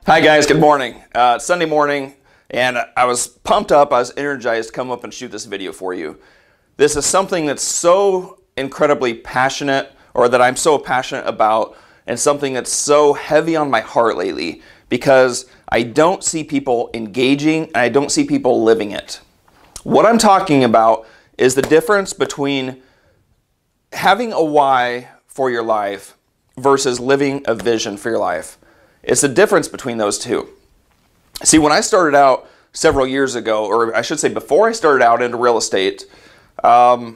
Hi guys, good morning. It's Sunday morning and I was pumped up, I was energized to come up and shoot this video for you. This is something that's so incredibly passionate, or that I'm so passionate about, and something that's so heavy on my heart lately because I don't see people engaging and I don't see people living it. What I'm talking about is the difference between having a why for your life versus living a vision for your life. It's the difference between those two. See, when I started out several years ago, or I should say before I started out into real estate, many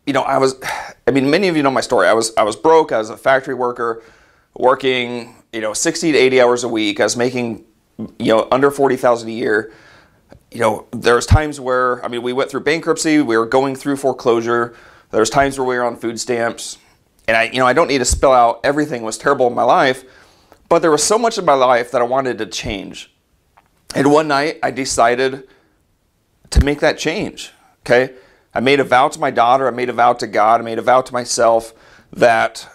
of you know my story. I was broke. I was a factory worker working, 60 to 80 hours a week. I was making, under $40,000 a year. There was times where, we went through bankruptcy. We were going through foreclosure. There was times where we were on food stamps. And I don't need to spell out everything was terrible in my life. But there was so much in my life that I wanted to change. And one night I decided to make that change, okay? I made a vow to my daughter, I made a vow to God, I made a vow to myself that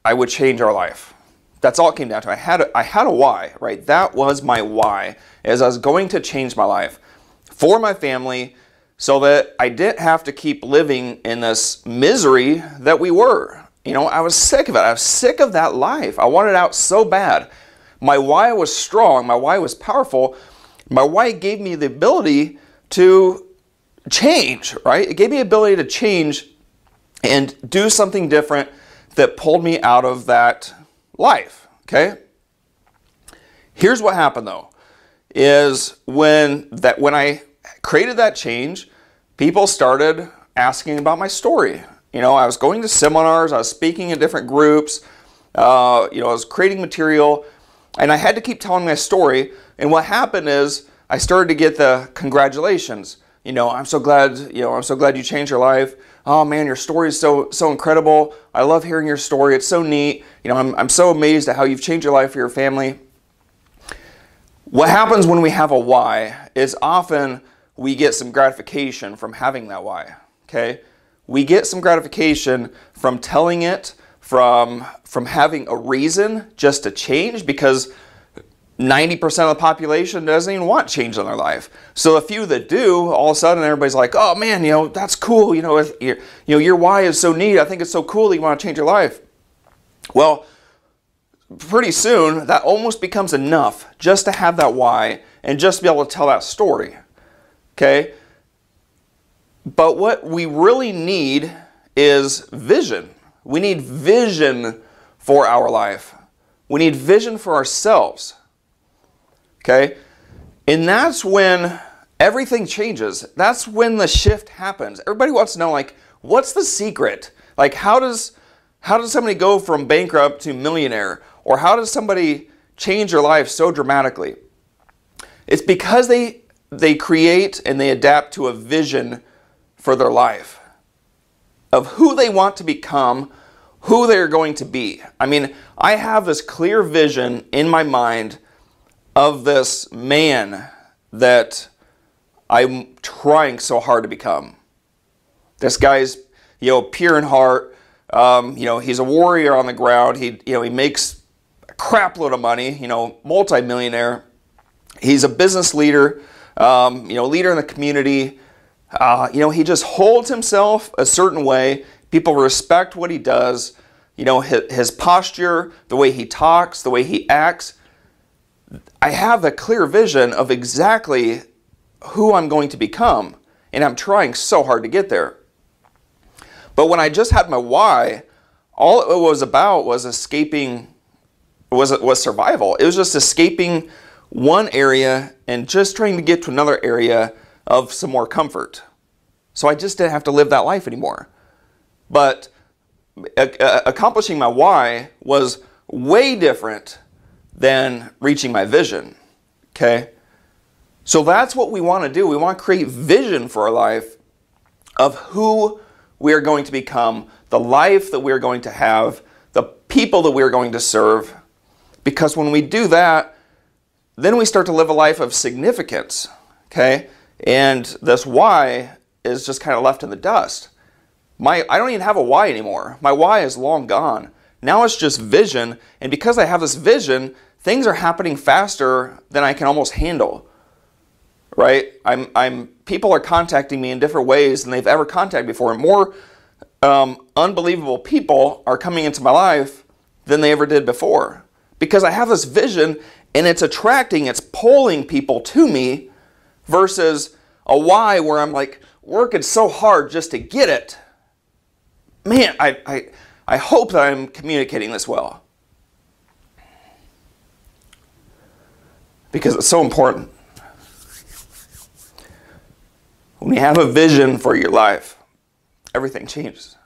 I would change our life. That's all it came down to. I had a why, right? That was my why, as I was going to change my life for my family so that I didn't have to keep living in this misery that we were. I was sick of it. I was sick of that life. I wanted out so bad. My why was strong. My why was powerful. My why gave me the ability to change, right? It gave me the ability to change and do something different that pulled me out of that life, okay? Here's what happened though, is when I created that change, people started asking about my story. I was going to seminars, I was speaking in different groups, I was creating material, and I had to keep telling my story. And what happened is I started to get the congratulations. I'm so glad you changed your life. Oh man, your story is so incredible. I love hearing your story. It's so neat. I'm so amazed at how you've changed your life for your family. What happens when we have a why is often we get some gratification from having that why, okay? We get some gratification from telling it, from having a reason just to change, because 90% of the population doesn't even want change in their life. So the few that do, all of a sudden everybody's like, oh man, that's cool. Your why is so neat. I think it's so cool that you want to change your life. Well, pretty soon that almost becomes enough just to have that why and just to be able to tell that story. Okay? But what we really need is vision. We need vision for our life. We need vision for ourselves. Okay? And that's when everything changes. That's when the shift happens. Everybody wants to know, what's the secret? How does somebody go from bankrupt to millionaire? Or how does somebody change their life so dramatically? It's because they create and they adapt to a vision for their life, of who they want to become, who they're going to be. I have this clear vision in my mind of this man that I'm trying so hard to become. This guy's, pure in heart. He's a warrior on the ground. He makes a crap load of money, multi-millionaire. He's a business leader, leader in the community. He just holds himself a certain way. People respect what he does. His posture, the way he talks, the way he acts. I have a clear vision of exactly who I'm going to become, and I'm trying so hard to get there. But when I just had my why, all it was about was escaping, was survival. It was just escaping one area and just trying to get to another area of some more comfort. So I just didn't have to live that life anymore. But accomplishing my why was way different than reaching my vision, okay? So that's what we want to do. We want to create vision for our life of who we are going to become, the life that we are going to have, the people that we are going to serve. Because when we do that, then we start to live a life of significance, okay? And this why is just kind of left in the dust. I don't even have a why anymore. My why is long gone. Now it's just vision, and because I have this vision, things are happening faster than I can almost handle, right? People are contacting me in different ways than they've ever contacted before. And more unbelievable people are coming into my life than they ever did before. Because I have this vision and it's attracting, it's pulling people to me versus a why where I'm like working so hard just to get it. Man, I hope that I'm communicating this well. Because it's so important. When you have a vision for your life, everything changes.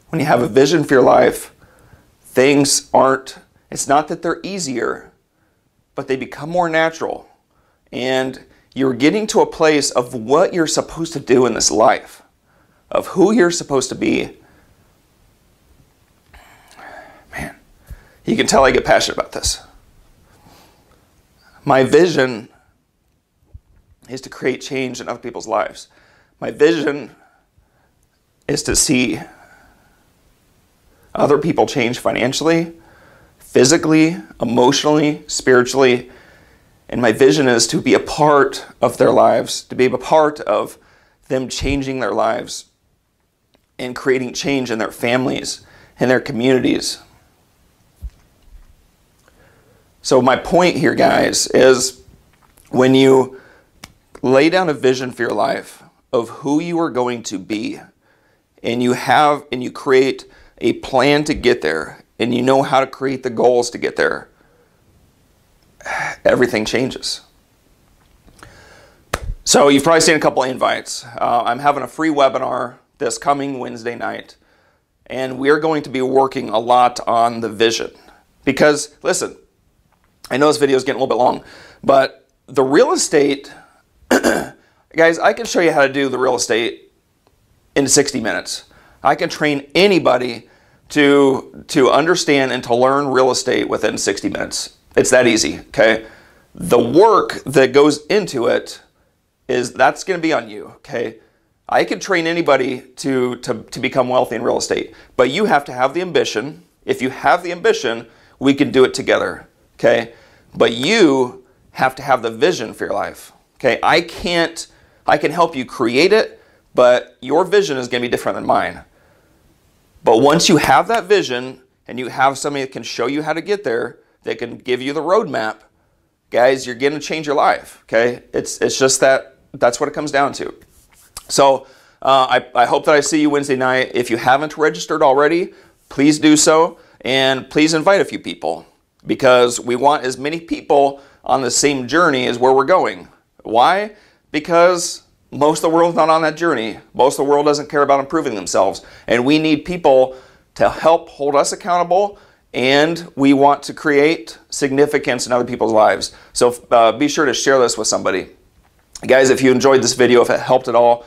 When you have a vision for your life, things aren't, it's not that they're easier, but they become more natural. And you're getting to a place of what you're supposed to do in this life, of who you're supposed to be. Man, you can tell I get passionate about this. My vision is to create change in other people's lives. My vision is to see other people change financially, physically, emotionally, spiritually. And my vision is to be a part of their lives, to be a part of them changing their lives and creating change in their families and their communities. So my point here, guys, is when you lay down a vision for your life of who you are going to be, and you create a plan to get there, and you know how to create the goals to get there, everything changes. So you've probably seen a couple of invites. I'm having a free webinar this coming Wednesday night, and we're going to be working a lot on the vision. Because, listen, I know this video is getting a little bit long, but the real estate, guys, I can show you how to do the real estate in 60 minutes. I can train anybody to understand and to learn real estate within 60 minutes. It's that easy, okay? The work that goes into it that's going to be on you, okay? I can train anybody to become wealthy in real estate, but you have to have the ambition. If you have the ambition, we can do it together, okay? But you have to have the vision for your life, okay? I can help you create it, but your vision is going to be different than mine. But once you have that vision and you have somebody that can show you how to get there, that can give you the roadmap, guys, you're going to change your life, okay? It's just that's what it comes down to. So I hope that I see you Wednesday night. If you haven't registered already, please do so, and please invite a few people, because we want as many people on the same journey as where we're going. Why? Because most of the world's not on that journey. Most of the world doesn't care about improving themselves. And we need people to help hold us accountable, and we want to create significance in other people's lives. So be sure to share this with somebody. Guys, if you enjoyed this video, if it helped at all,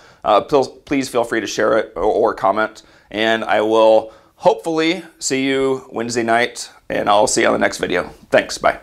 please feel free to share it or comment. And I will hopefully see you Wednesday night, and I'll see you on the next video. Thanks. Bye.